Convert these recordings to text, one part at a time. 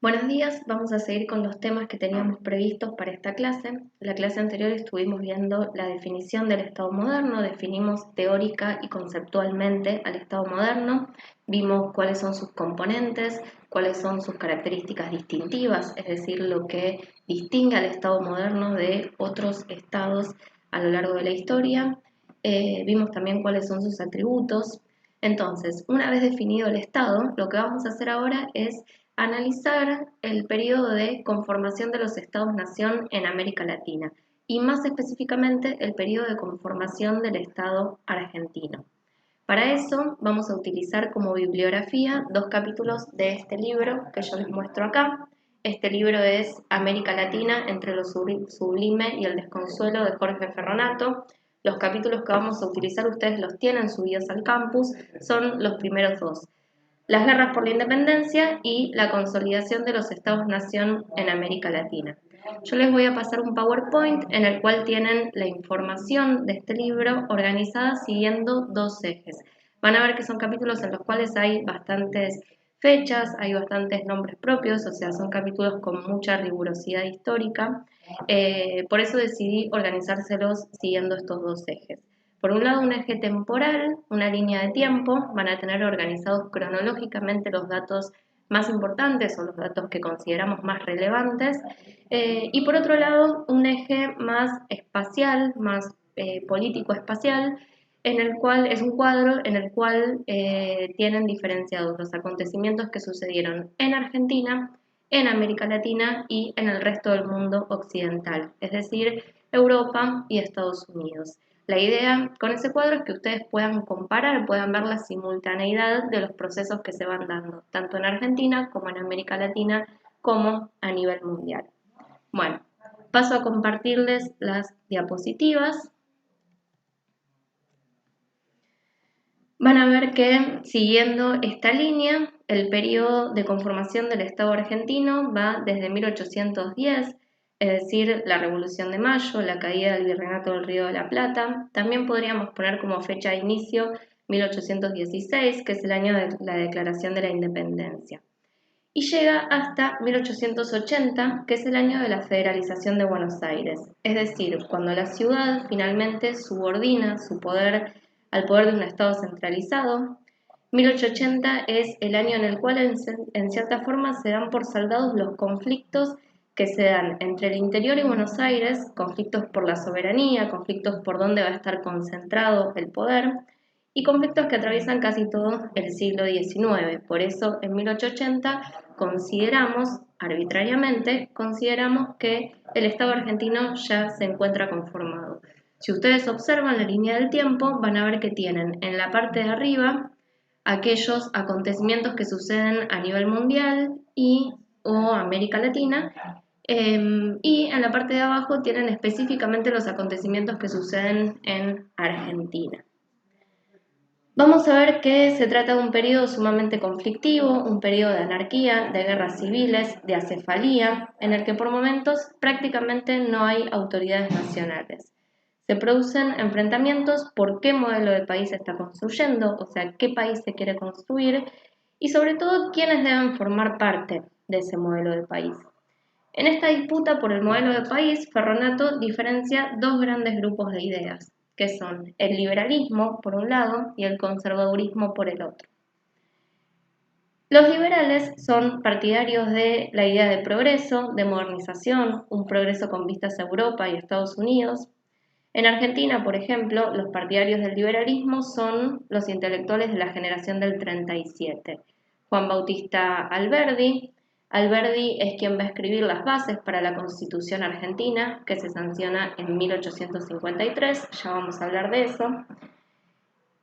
Buenos días, vamos a seguir con los temas que teníamos previstos para esta clase. La clase anterior estuvimos viendo la definición del Estado moderno, definimos teórica y conceptualmente al Estado moderno, vimos cuáles son sus componentes, cuáles son sus características distintivas, es decir, lo que distingue al Estado moderno de otros estados a lo largo de la historia. Vimos también cuáles son sus atributos. Entonces, una vez definido el Estado, lo que vamos a hacer ahora es analizar el periodo de conformación de los Estados-nación en América Latina y más específicamente el periodo de conformación del Estado argentino. Para eso vamos a utilizar como bibliografía dos capítulos de este libro que yo les muestro acá. Este libro es América Latina entre lo sublime y el desconsuelo de Jorge Ferronato. Los capítulos que vamos a utilizar ustedes los tienen subidos al campus, son los primeros dos: las guerras por la independencia y la consolidación de los Estados-nación en América Latina. Yo les voy a pasar un PowerPoint en el cual tienen la información de este libro organizada siguiendo dos ejes. Van a ver que son capítulos en los cuales hay bastantes fechas, hay bastantes nombres propios, o sea, son capítulos con mucha rigurosidad histórica. Por eso decidí organizárselos siguiendo estos dos ejes. Por un lado, un eje temporal, una línea de tiempo, van a tener organizados cronológicamente los datos más importantes o los datos que consideramos más relevantes, y por otro lado, un eje más espacial, más político-espacial, en el cual es un cuadro en el cual tienen diferenciados los acontecimientos que sucedieron en Argentina, en América Latina y en el resto del mundo occidental, es decir, Europa y Estados Unidos. La idea con ese cuadro es que ustedes puedan comparar, puedan ver la simultaneidad de los procesos que se van dando, tanto en Argentina como en América Latina, como a nivel mundial. Bueno, paso a compartirles las diapositivas. Van a ver que, siguiendo esta línea, el periodo de conformación del Estado argentino va desde 1810, es decir, la Revolución de Mayo, la caída del Virreinato del Río de la Plata. También podríamos poner como fecha de inicio 1816, que es el año de la Declaración de la Independencia. Y llega hasta 1880, que es el año de la federalización de Buenos Aires, es decir, cuando la ciudad finalmente subordina su poder al poder de un Estado centralizado. 1880 es el año en el cual en cierta forma se dan por saldados los conflictos que se dan entre el interior y Buenos Aires, conflictos por la soberanía, conflictos por dónde va a estar concentrado el poder, y conflictos que atraviesan casi todo el siglo XIX. Por eso en 1880 consideramos que el Estado argentino ya se encuentra conformado. Si ustedes observan la línea del tiempo, van a ver que tienen en la parte de arriba aquellos acontecimientos que suceden a nivel mundial o América Latina, y en la parte de abajo tienen específicamente los acontecimientos que suceden en Argentina. Vamos a ver que se trata de un periodo sumamente conflictivo, un periodo de anarquía, de guerras civiles, de acefalía, en el que por momentos prácticamente no hay autoridades nacionales. Se producen enfrentamientos por qué modelo de país se está construyendo, o sea, qué país se quiere construir y sobre todo quiénes deben formar parte de ese modelo de país. En esta disputa por el modelo de país, Ferronato diferencia dos grandes grupos de ideas, que son el liberalismo por un lado y el conservadurismo por el otro. Los liberales son partidarios de la idea de progreso, de modernización, un progreso con vistas a Europa y Estados Unidos. En Argentina, por ejemplo, los partidarios del liberalismo son los intelectuales de la generación del 37. Juan Bautista Alberdi. Alberdi es quien va a escribir las bases para la Constitución argentina, que se sanciona en 1853, ya vamos a hablar de eso.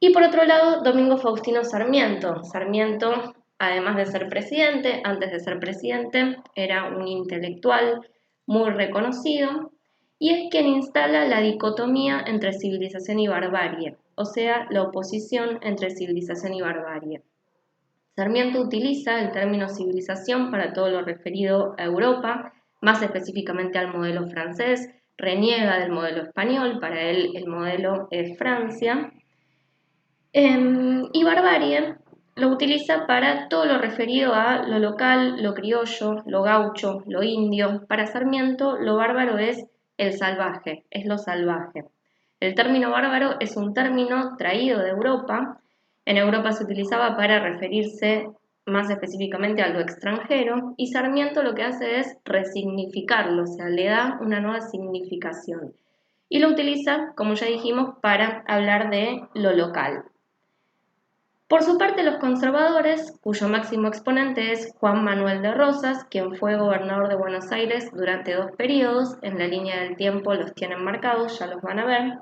Y por otro lado, Domingo Faustino Sarmiento. Sarmiento, además de ser presidente, antes de ser presidente, era un intelectual muy reconocido y es quien instala la dicotomía entre civilización y barbarie, o sea, la oposición entre civilización y barbarie. Sarmiento utiliza el término civilización para todo lo referido a Europa, más específicamente al modelo francés, reniega del modelo español, para él el modelo es Francia. Y barbarie lo utiliza para todo lo referido a lo local, lo criollo, lo gaucho, lo indio. Para Sarmiento, lo bárbaro es el salvaje, es lo salvaje. El término bárbaro es un término traído de Europa. En Europa se utilizaba para referirse más específicamente a lo extranjero, y Sarmiento lo que hace es resignificarlo, o sea, le da una nueva significación. Y lo utiliza, como ya dijimos, para hablar de lo local. Por su parte, los conservadores, cuyo máximo exponente es Juan Manuel de Rosas, quien fue gobernador de Buenos Aires durante 2 periodos, en la línea del tiempo los tienen marcados, ya los van a ver.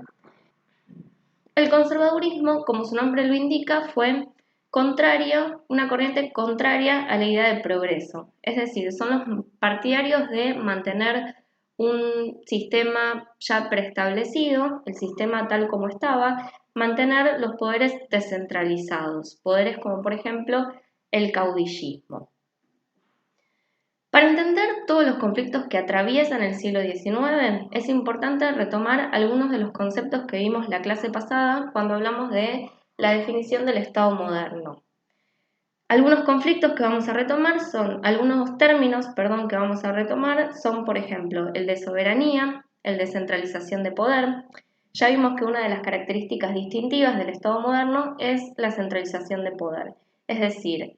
El conservadurismo, como su nombre lo indica, fue una corriente contraria a la idea de progreso, es decir, son los partidarios de mantener un sistema ya preestablecido, el sistema tal como estaba, mantener los poderes descentralizados, poderes como por ejemplo el caudillismo. Para entender todos los conflictos que atraviesan el siglo XIX, es importante retomar algunos de los conceptos que vimos la clase pasada cuando hablamos de la definición del Estado moderno. Algunos conflictos que vamos a retomar algunos términos, que vamos a retomar son, por ejemplo, el de soberanía, el de centralización de poder. Ya vimos que una de las características distintivas del Estado moderno es la centralización de poder, es decir,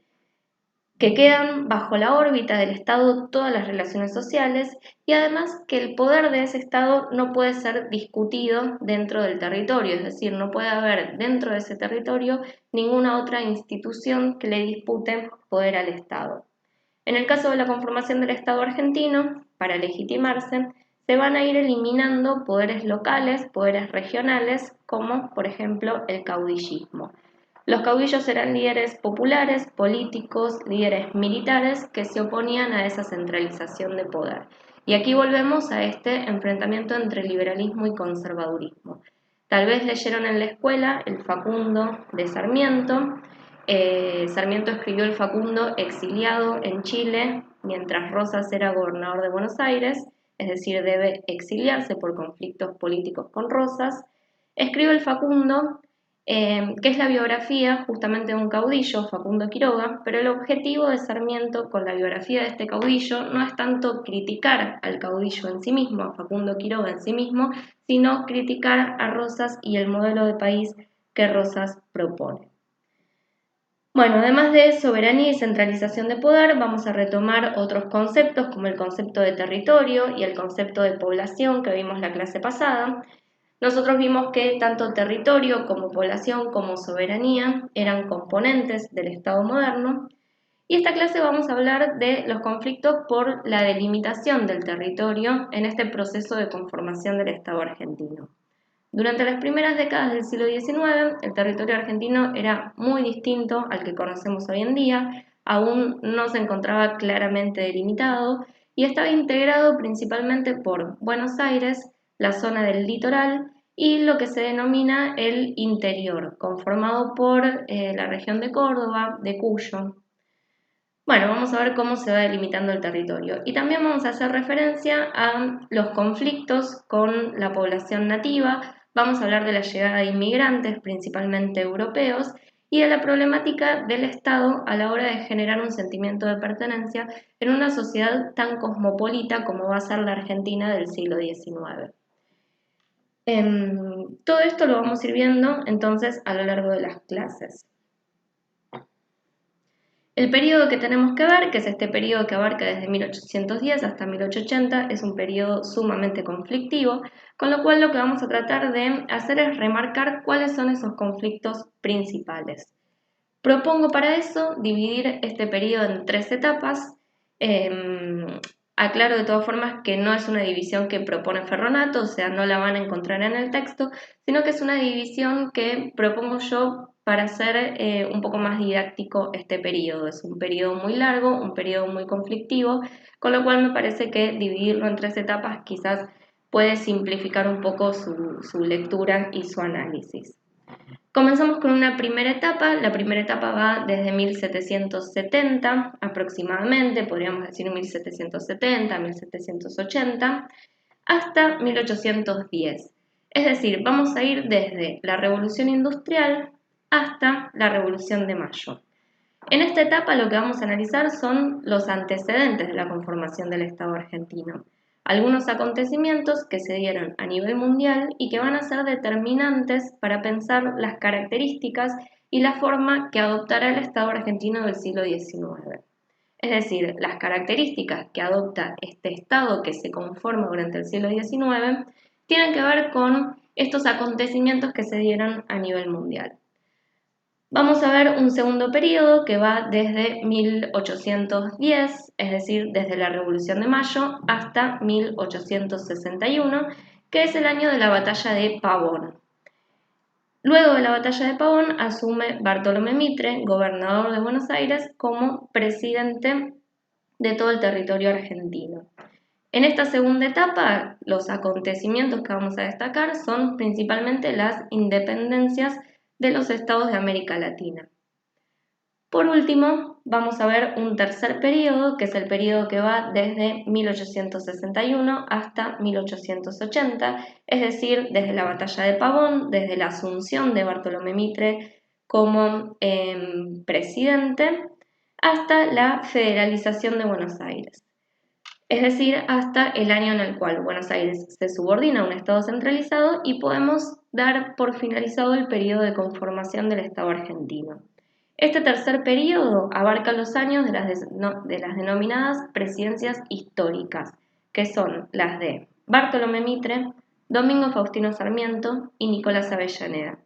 que quedan bajo la órbita del Estado todas las relaciones sociales, y además que el poder de ese Estado no puede ser discutido dentro del territorio, es decir, no puede haber dentro de ese territorio ninguna otra institución que le dispute poder al Estado. En el caso de la conformación del Estado argentino, para legitimarse, se van a ir eliminando poderes locales, poderes regionales, como por ejemplo el caudillismo. Los caudillos eran líderes populares, políticos, líderes militares que se oponían a esa centralización de poder. Y aquí volvemos a este enfrentamiento entre liberalismo y conservadurismo. Tal vez leyeron en la escuela el Facundo de Sarmiento. Sarmiento escribió el Facundo exiliado en Chile mientras Rosas era gobernador de Buenos Aires, es decir, debe exiliarse por conflictos políticos con Rosas. Escribe el Facundo, que es la biografía justamente de un caudillo, Facundo Quiroga, pero el objetivo de Sarmiento con la biografía de este caudillo no es tanto criticar al caudillo en sí mismo, a Facundo Quiroga en sí mismo, sino criticar a Rosas y el modelo de país que Rosas propone. Bueno, además de soberanía y centralización de poder, vamos a retomar otros conceptos como el concepto de territorio y el concepto de población que vimos la clase pasada. Nosotros vimos que tanto territorio como población como soberanía eran componentes del Estado moderno, y esta clase vamos a hablar de los conflictos por la delimitación del territorio en este proceso de conformación del Estado argentino. Durante las primeras décadas del siglo XIX, el territorio argentino era muy distinto al que conocemos hoy en día, aún no se encontraba claramente delimitado y estaba integrado principalmente por Buenos Aires, la zona del litoral y lo que se denomina el interior, conformado por la región de Córdoba, de Cuyo. Bueno, vamos a ver cómo se va delimitando el territorio. Y también vamos a hacer referencia a los conflictos con la población nativa, vamos a hablar de la llegada de inmigrantes, principalmente europeos, y de la problemática del Estado a la hora de generar un sentimiento de pertenencia en una sociedad tan cosmopolita como va a ser la Argentina del siglo XIX. Todo esto lo vamos a ir viendo entonces a lo largo de las clases. El periodo que tenemos que ver, que es este periodo que abarca desde 1810 hasta 1880, es un periodo sumamente conflictivo, con lo cual lo que vamos a tratar de hacer es remarcar cuáles son esos conflictos principales. Propongo para eso dividir este periodo en 3 etapas. Aclaro de todas formas que no es una división que propone Ferronato, o sea, no la van a encontrar en el texto, sino que es una división que propongo yo para hacer un poco más didáctico este periodo. Es un periodo muy largo, un periodo muy conflictivo, con lo cual me parece que dividirlo en 3 etapas quizás puede simplificar un poco su lectura y su análisis. Comenzamos con una primera etapa. La primera etapa va desde 1770 aproximadamente, podríamos decir 1770, 1780, hasta 1810. Es decir, vamos a ir desde la Revolución Industrial hasta la Revolución de Mayo. En esta etapa lo que vamos a analizar son los antecedentes de la conformación del Estado argentino, algunos acontecimientos que se dieron a nivel mundial y que van a ser determinantes para pensar las características y la forma que adoptará el Estado argentino del siglo XIX. Es decir, las características que adopta este Estado que se conforma durante el siglo XIX tienen que ver con estos acontecimientos que se dieron a nivel mundial. Vamos a ver un segundo periodo que va desde 1810, es decir, desde la Revolución de Mayo hasta 1861, que es el año de la Batalla de Pavón. Luego de la Batalla de Pavón asume Bartolomé Mitre, gobernador de Buenos Aires, como presidente de todo el territorio argentino. En esta segunda etapa, los acontecimientos que vamos a destacar son principalmente las independencias de los estados de América Latina. Por último, vamos a ver un tercer periodo, que es el periodo que va desde 1861 hasta 1880, es decir, desde la Batalla de Pavón, desde la asunción de Bartolomé Mitre como presidente, hasta la federalización de Buenos Aires. Es decir, hasta el año en el cual Buenos Aires se subordina a un Estado centralizado y podemos dar por finalizado el periodo de conformación del Estado argentino. Este tercer periodo abarca los años de las denominadas presidencias históricas, que son las de Bartolomé Mitre, Domingo Faustino Sarmiento y Nicolás Avellaneda.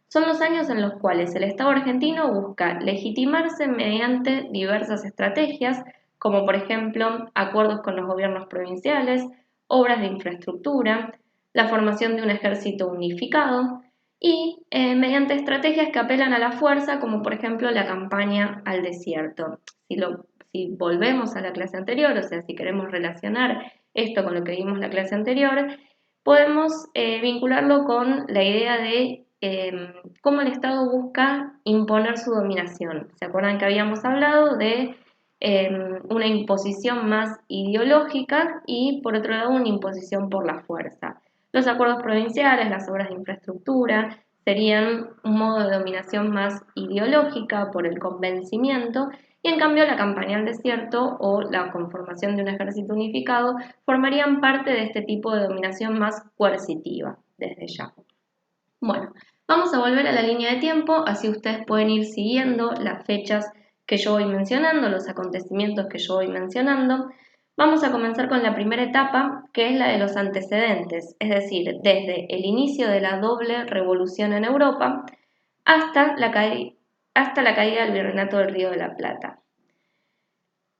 Son los años en los cuales el Estado argentino busca legitimarse mediante diversas estrategias, como por ejemplo acuerdos con los gobiernos provinciales, obras de infraestructura, la formación de un ejército unificado y mediante estrategias que apelan a la fuerza, como por ejemplo la campaña al desierto. Si volvemos a la clase anterior, o sea, si queremos relacionar esto con lo que vimos en la clase anterior, podemos vincularlo con la idea de cómo el Estado busca imponer su dominación. ¿Se acuerdan que habíamos hablado de una imposición más ideológica y, por otro lado, una imposición por la fuerza? Los acuerdos provinciales, las obras de infraestructura, serían un modo de dominación más ideológica por el convencimiento, y en cambio la campaña al desierto o la conformación de un ejército unificado formarían parte de este tipo de dominación más coercitiva, desde ya. Bueno, vamos a volver a la línea de tiempo, así ustedes pueden ir siguiendo las fechas que yo voy mencionando, los acontecimientos que yo voy mencionando. Vamos a comenzar con la primera etapa, que es la de los antecedentes, es decir, desde el inicio de la doble revolución en Europa hasta la caída del Virreinato del Río de la Plata.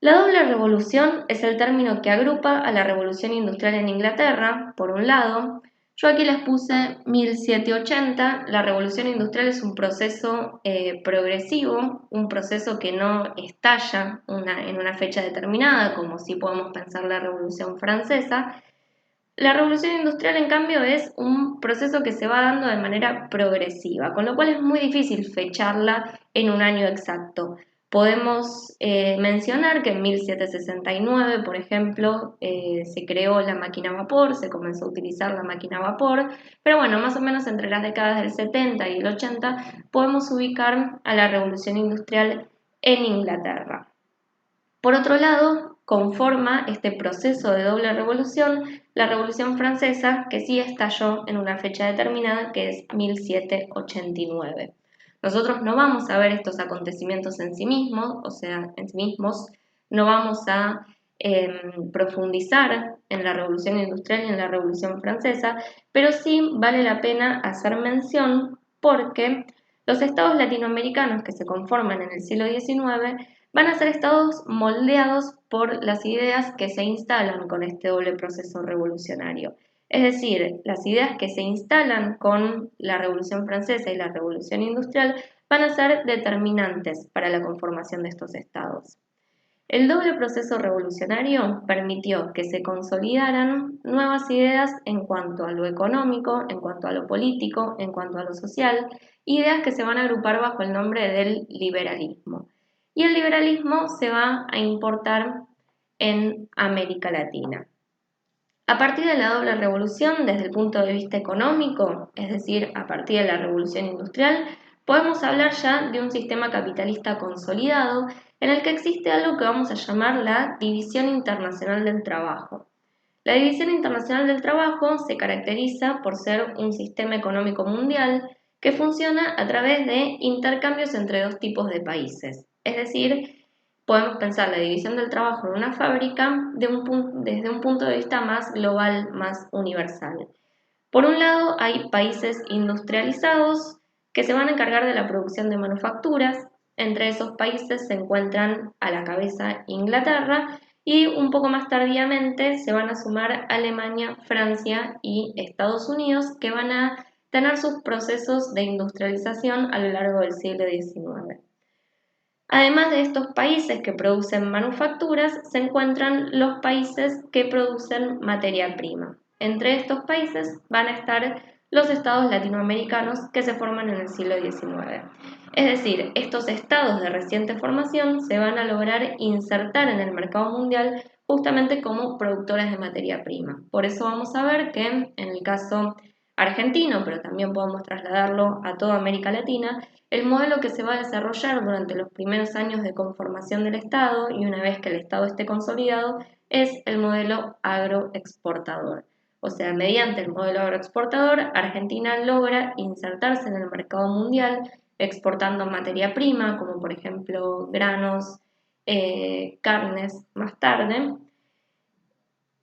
La doble revolución es el término que agrupa a la revolución industrial en Inglaterra, por un lado. Yo aquí les puse 1780. La revolución industrial es un proceso progresivo, un proceso que no estalla en una fecha determinada, como sí podemos pensar la revolución francesa. La revolución industrial, en cambio, es un proceso que se va dando de manera progresiva, con lo cual es muy difícil fecharla en un año exacto. Podemos mencionar que en 1769, por ejemplo, se creó la máquina a vapor, se comenzó a utilizar la máquina a vapor, pero bueno, más o menos entre las décadas del 70 y el 80 podemos ubicar a la revolución industrial en Inglaterra. Por otro lado, conforma este proceso de doble revolución la Revolución Francesa, que sí estalló en una fecha determinada, que es 1789. Nosotros no vamos a ver estos acontecimientos en sí mismos, o sea, en sí mismos, no vamos a profundizar en la Revolución Industrial y en la Revolución Francesa, pero sí vale la pena hacer mención porque los estados latinoamericanos que se conforman en el siglo XIX van a ser estados moldeados por las ideas que se instalan con este doble proceso revolucionario. Es decir, las ideas que se instalan con la Revolución Francesa y la Revolución Industrial van a ser determinantes para la conformación de estos estados. El doble proceso revolucionario permitió que se consolidaran nuevas ideas en cuanto a lo económico, en cuanto a lo político, en cuanto a lo social, ideas que se van a agrupar bajo el nombre del liberalismo. Y el liberalismo se va a importar en América Latina. A partir de la doble revolución, desde el punto de vista económico, es decir, a partir de la revolución industrial, podemos hablar ya de un sistema capitalista consolidado en el que existe algo que vamos a llamar la División Internacional del Trabajo. La División Internacional del Trabajo se caracteriza por ser un sistema económico mundial que funciona a través de intercambios entre dos tipos de países. Es decir, podemos pensar la división del trabajo en una fábrica desde un punto de vista más global, más universal. Por un lado, hay países industrializados que se van a encargar de la producción de manufacturas. Entre esos países se encuentran a la cabeza Inglaterra y un poco más tardíamente se van a sumar Alemania, Francia y Estados Unidos, que van a tener sus procesos de industrialización a lo largo del siglo XIX. Además de estos países que producen manufacturas, se encuentran los países que producen materia prima. Entre estos países van a estar los estados latinoamericanos que se forman en el siglo XIX. Es decir, estos estados de reciente formación se van a lograr insertar en el mercado mundial justamente como productores de materia prima. Por eso vamos a ver que en el caso argentino, pero también podemos trasladarlo a toda América Latina, el modelo que se va a desarrollar durante los primeros años de conformación del Estado y una vez que el Estado esté consolidado es el modelo agroexportador. O sea, mediante el modelo agroexportador, Argentina logra insertarse en el mercado mundial exportando materia prima, como por ejemplo granos, carnes más tarde,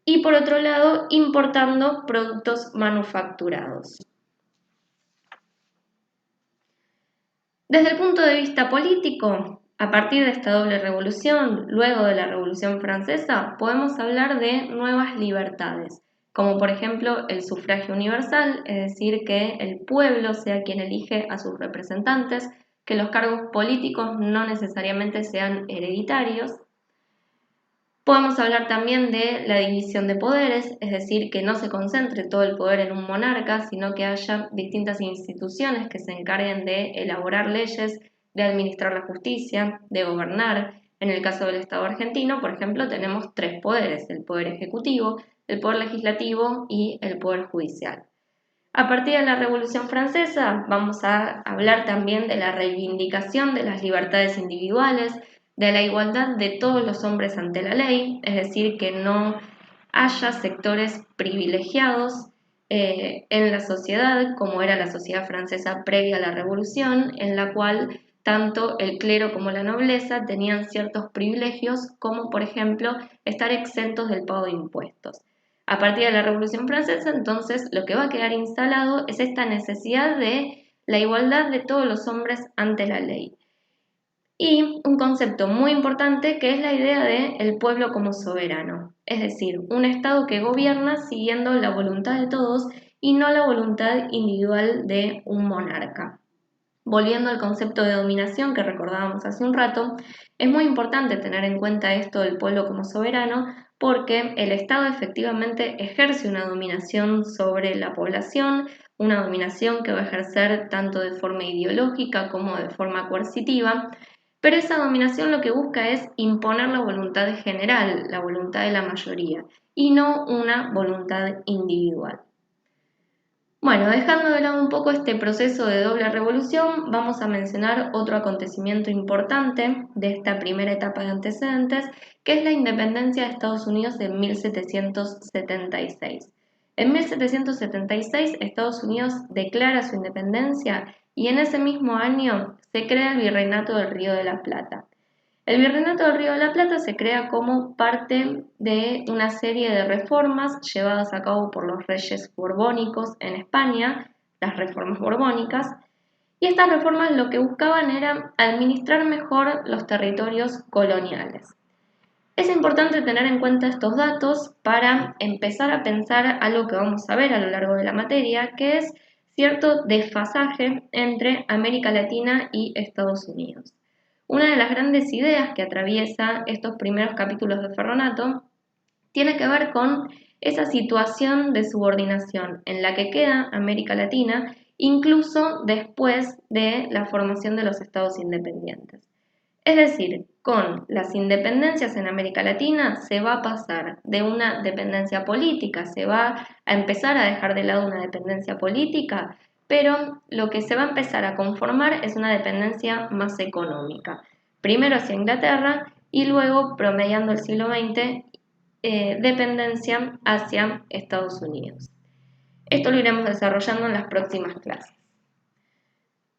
y por otro lado importando productos manufacturados. Desde el punto de vista político, a partir de esta doble revolución, luego de la Revolución Francesa, podemos hablar de nuevas libertades, como por ejemplo el sufragio universal, es decir, que el pueblo sea quien elige a sus representantes, que los cargos políticos no necesariamente sean hereditarios. Podemos hablar también de la división de poderes, es decir, que no se concentre todo el poder en un monarca, sino que haya distintas instituciones que se encarguen de elaborar leyes, de administrar la justicia, de gobernar. En el caso del Estado argentino, por ejemplo, tenemos tres poderes, el poder ejecutivo, el poder legislativo y el poder judicial. A partir de la Revolución Francesa vamos a hablar también de la reivindicación de las libertades individuales, de la igualdad de todos los hombres ante la ley, es decir, que no haya sectores privilegiados en la sociedad, como era la sociedad francesa previa a la Revolución, en la cual tanto el clero como la nobleza tenían ciertos privilegios, como por ejemplo estar exentos del pago de impuestos. A partir de la Revolución Francesa, entonces, lo que va a quedar instalado es esta necesidad de la igualdad de todos los hombres ante la ley. Y un concepto muy importante que es la idea de el pueblo como soberano, es decir, un Estado que gobierna siguiendo la voluntad de todos y no la voluntad individual de un monarca. Volviendo al concepto de dominación que recordábamos hace un rato, es muy importante tener en cuenta esto del pueblo como soberano porque el Estado efectivamente ejerce una dominación sobre la población, una dominación que va a ejercer tanto de forma ideológica como de forma coercitiva, pero esa dominación lo que busca es imponer la voluntad general, la voluntad de la mayoría, y no una voluntad individual. Bueno, dejando de lado un poco este proceso de doble revolución, vamos a mencionar otro acontecimiento importante de esta primera etapa de antecedentes, que es la independencia de Estados Unidos en 1776. En 1776 Estados Unidos declara su independencia y en ese mismo año se crea el Virreinato del Río de la Plata. El Virreinato del Río de la Plata se crea como parte de una serie de reformas llevadas a cabo por los reyes borbónicos en España, las reformas borbónicas, y estas reformas lo que buscaban era administrar mejor los territorios coloniales. Es importante tener en cuenta estos datos para empezar a pensar algo que vamos a ver a lo largo de la materia, que es cierto desfasaje entre América Latina y Estados Unidos. Una de las grandes ideas que atraviesa estos primeros capítulos de Ferronato tiene que ver con esa situación de subordinación en la que queda América Latina incluso después de la formación de los estados independientes. Es decir, con las independencias en América Latina se va a pasar de una dependencia política, se va a empezar a dejar de lado una dependencia política pero lo que se va a empezar a conformar es una dependencia más económica, primero hacia Inglaterra y luego, promediando el siglo XX, dependencia hacia Estados Unidos. Esto lo iremos desarrollando en las próximas clases.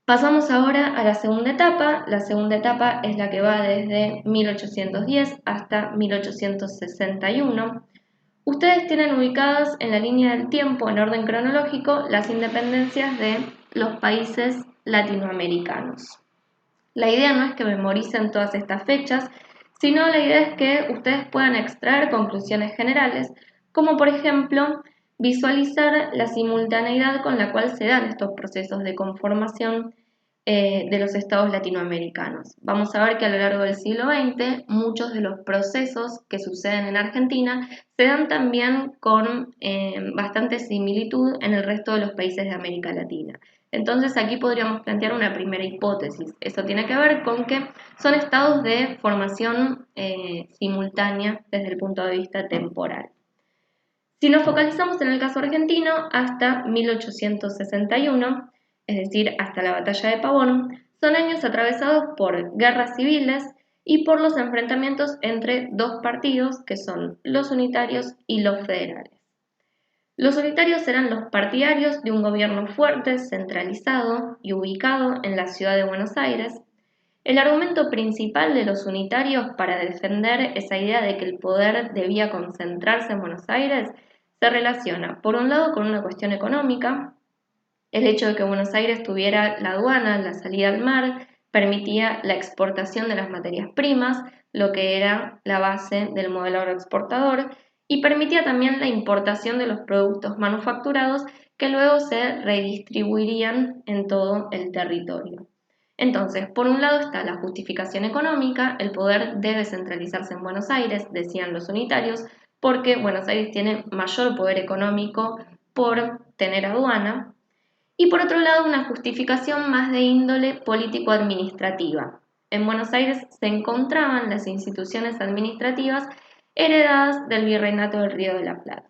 Pasamos ahora a la segunda etapa. La segunda etapa es la que va desde 1810 hasta 1861. Ustedes tienen ubicadas en la línea del tiempo, en orden cronológico, las independencias de los países latinoamericanos. La idea no es que memoricen todas estas fechas, sino la idea es que ustedes puedan extraer conclusiones generales, como por ejemplo visualizar la simultaneidad con la cual se dan estos procesos de conformación de los estados latinoamericanos. Vamos a ver que a lo largo del siglo XX muchos de los procesos que suceden en Argentina se dan también con bastante similitud en el resto de los países de América Latina. Entonces aquí podríamos plantear una primera hipótesis. Eso tiene que ver con que son estados de formación simultánea desde el punto de vista temporal. Si nos focalizamos en el caso argentino, hasta 1861, es decir, hasta la batalla de Pavón, son años atravesados por guerras civiles y por los enfrentamientos entre dos partidos que son los unitarios y los federales. Los unitarios eran los partidarios de un gobierno fuerte, centralizado y ubicado en la ciudad de Buenos Aires. El argumento principal de los unitarios para defender esa idea de que el poder debía concentrarse en Buenos Aires se relaciona, por un lado, con una cuestión económica. El hecho de que Buenos Aires tuviera la aduana, la salida al mar, permitía la exportación de las materias primas, lo que era la base del modelo agroexportador, y permitía también la importación de los productos manufacturados que luego se redistribuirían en todo el territorio. Entonces, por un lado está la justificación económica, el poder debe centralizarse en Buenos Aires, decían los unitarios, porque Buenos Aires tiene mayor poder económico por tener aduana, y por otro lado una justificación más de índole político-administrativa. En Buenos Aires se encontraban las instituciones administrativas heredadas del Virreinato del Río de la Plata.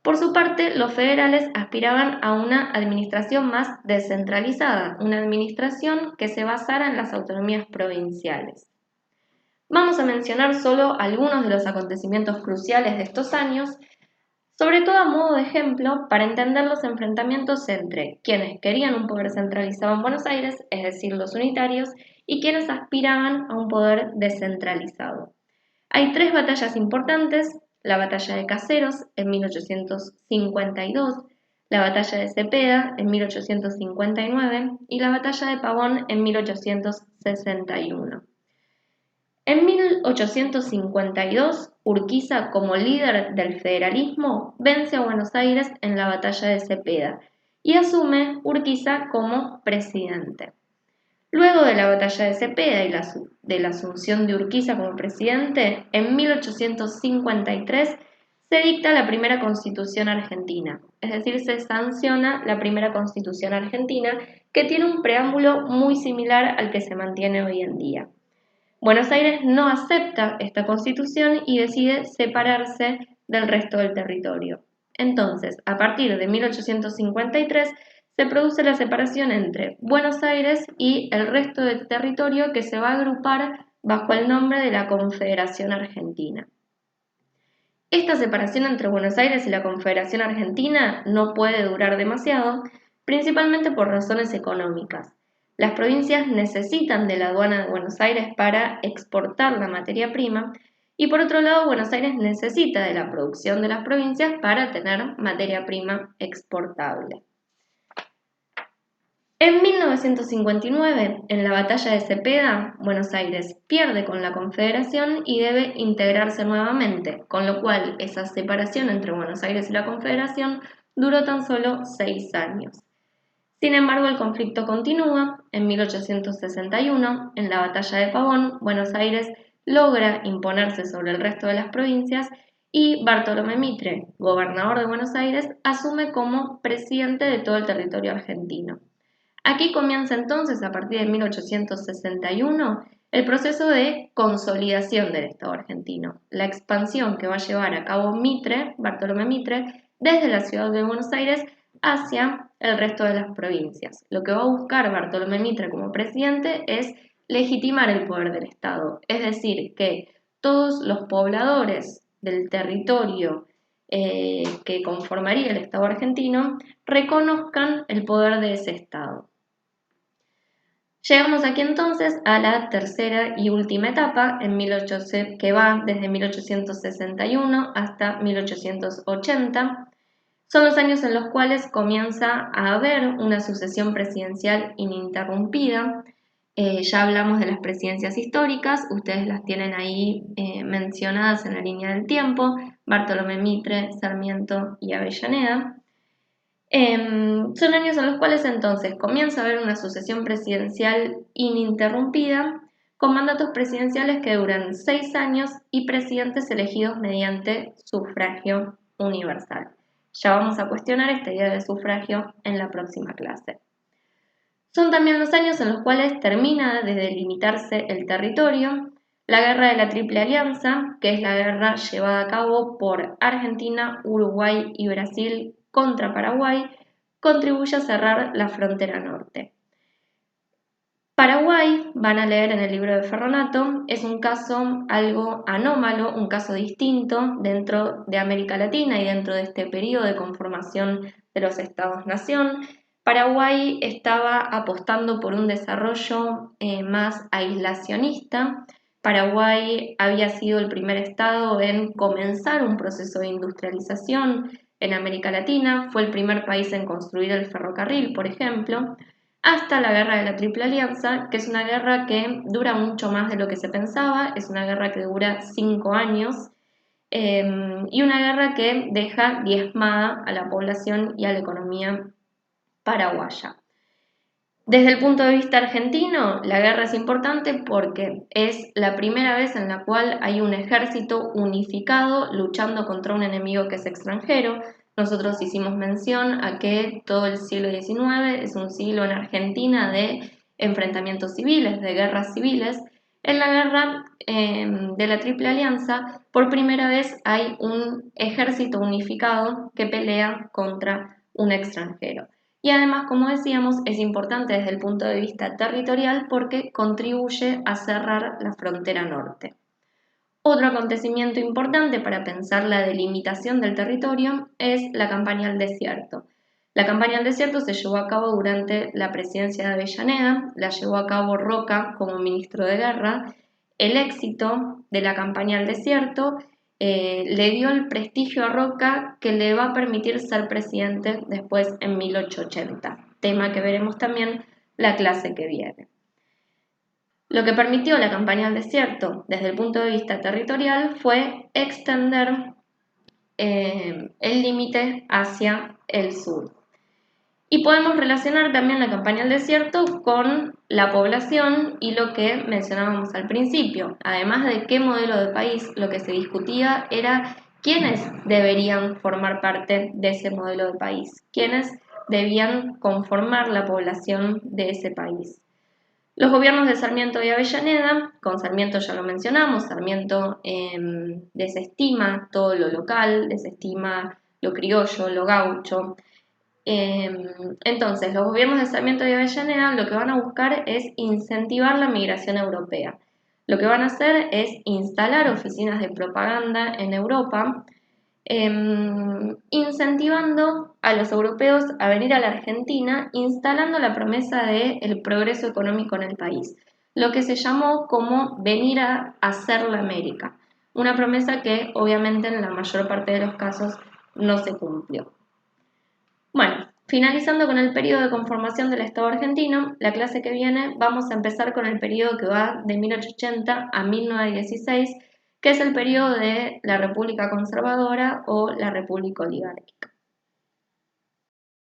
Por su parte, los federales aspiraban a una administración más descentralizada, una administración que se basara en las autonomías provinciales. Vamos a mencionar solo algunos de los acontecimientos cruciales de estos años, sobre todo a modo de ejemplo para entender los enfrentamientos entre quienes querían un poder centralizado en Buenos Aires, es decir, los unitarios, y quienes aspiraban a un poder descentralizado. Hay tres batallas importantes: la batalla de Caseros en 1852, la batalla de Cepeda en 1859 y la batalla de Pavón en 1861. En 1852, Urquiza, como líder del federalismo, vence a Buenos Aires en la batalla de Cepeda y asume Urquiza como presidente. Luego de la batalla de Cepeda y de la asunción de Urquiza como presidente, en 1853 se dicta la primera Constitución argentina, es decir, se sanciona la primera Constitución argentina, que tiene un preámbulo muy similar al que se mantiene hoy en día. Buenos Aires no acepta esta constitución y decide separarse del resto del territorio. Entonces, a partir de 1853, se produce la separación entre Buenos Aires y el resto del territorio, que se va a agrupar bajo el nombre de la Confederación Argentina. Esta separación entre Buenos Aires y la Confederación Argentina no puede durar demasiado, principalmente por razones económicas. Las provincias necesitan de la aduana de Buenos Aires para exportar la materia prima y por otro lado Buenos Aires necesita de la producción de las provincias para tener materia prima exportable. En 1959, en la batalla de Cepeda, Buenos Aires pierde con la Confederación y debe integrarse nuevamente, con lo cual esa separación entre Buenos Aires y la Confederación duró tan solo 6 años. Sin embargo, el conflicto continúa. En 1861, en la batalla de Pavón, Buenos Aires logra imponerse sobre el resto de las provincias y Bartolomé Mitre, gobernador de Buenos Aires, asume como presidente de todo el territorio argentino. Aquí comienza entonces, a partir de 1861, el proceso de consolidación del Estado argentino, la expansión que va a llevar a cabo Mitre, Bartolomé Mitre, desde la ciudad de Buenos Aires hacia el resto de las provincias. Lo que va a buscar Bartolomé Mitre como presidente es legitimar el poder del Estado, es decir, que todos los pobladores del territorio que conformaría el Estado argentino reconozcan el poder de ese Estado. Llegamos aquí entonces a la tercera y última etapa, que va desde 1861 hasta 1880. Son los años en los cuales comienza a haber una sucesión presidencial ininterrumpida. Ya hablamos de las presidencias históricas, ustedes las tienen ahí mencionadas en la línea del tiempo: Bartolomé Mitre, Sarmiento y Avellaneda. Son años en los cuales entonces comienza a haber una sucesión presidencial ininterrumpida, con mandatos presidenciales que duran 6 años y presidentes elegidos mediante sufragio universal. Ya vamos a cuestionar esta idea de sufragio en la próxima clase. Son también los años en los cuales termina de delimitarse el territorio. La Guerra de la Triple Alianza, que es la guerra llevada a cabo por Argentina, Uruguay y Brasil contra Paraguay, contribuye a cerrar la frontera norte. Paraguay, van a leer en el libro de Ferronato, es un caso algo anómalo, un caso distinto dentro de América Latina y dentro de este periodo de conformación de los Estados-nación. Paraguay estaba apostando por un desarrollo más aislacionista. Paraguay había sido el primer estado en comenzar un proceso de industrialización en América Latina, fue el primer país en construir el ferrocarril, por ejemplo, hasta la Guerra de la Triple Alianza, que es una guerra que dura mucho más de lo que se pensaba, es una guerra que dura 5 años, y una guerra que deja diezmada a la población y a la economía paraguaya. Desde el punto de vista argentino, la guerra es importante porque es la primera vez en la cual hay un ejército unificado luchando contra un enemigo que es extranjero. Nosotros hicimos mención a que todo el siglo XIX es un siglo en Argentina de enfrentamientos civiles, de guerras civiles. En la guerra de la Triple Alianza, por primera vez hay un ejército unificado que pelea contra un extranjero. Y además, como decíamos, es importante desde el punto de vista territorial porque contribuye a cerrar la frontera norte. Otro acontecimiento importante para pensar la delimitación del territorio es la campaña al desierto. La campaña al desierto se llevó a cabo durante la presidencia de Avellaneda, la llevó a cabo Roca como ministro de Guerra. El éxito de la campaña al desierto le dio el prestigio a Roca que le va a permitir ser presidente después en 1880, tema que veremos también la clase que viene. Lo que permitió la campaña al desierto desde el punto de vista territorial fue extender el límite hacia el sur. Y podemos relacionar también la campaña al desierto con la población y lo que mencionábamos al principio. Además de qué modelo de país, lo que se discutía era quiénes deberían formar parte de ese modelo de país, quiénes debían conformar la población de ese país. Los gobiernos de Sarmiento y Avellaneda, con Sarmiento ya lo mencionamos, Sarmiento desestima todo lo local, desestima lo criollo, lo gaucho. Entonces, los gobiernos de Sarmiento y Avellaneda lo que van a buscar es incentivar la migración europea. Lo que van a hacer es instalar oficinas de propaganda en Europa, incentivando a los europeos a venir a la Argentina, instalando la promesa del progreso económico en el país, lo que se llamó como venir a hacer la América, una promesa que obviamente en la mayor parte de los casos no se cumplió. Bueno, finalizando con el periodo de conformación del Estado argentino, la clase que viene vamos a empezar con el periodo que va de 1880 a 1916, que es el periodo de la República Conservadora o la República Oligárquica.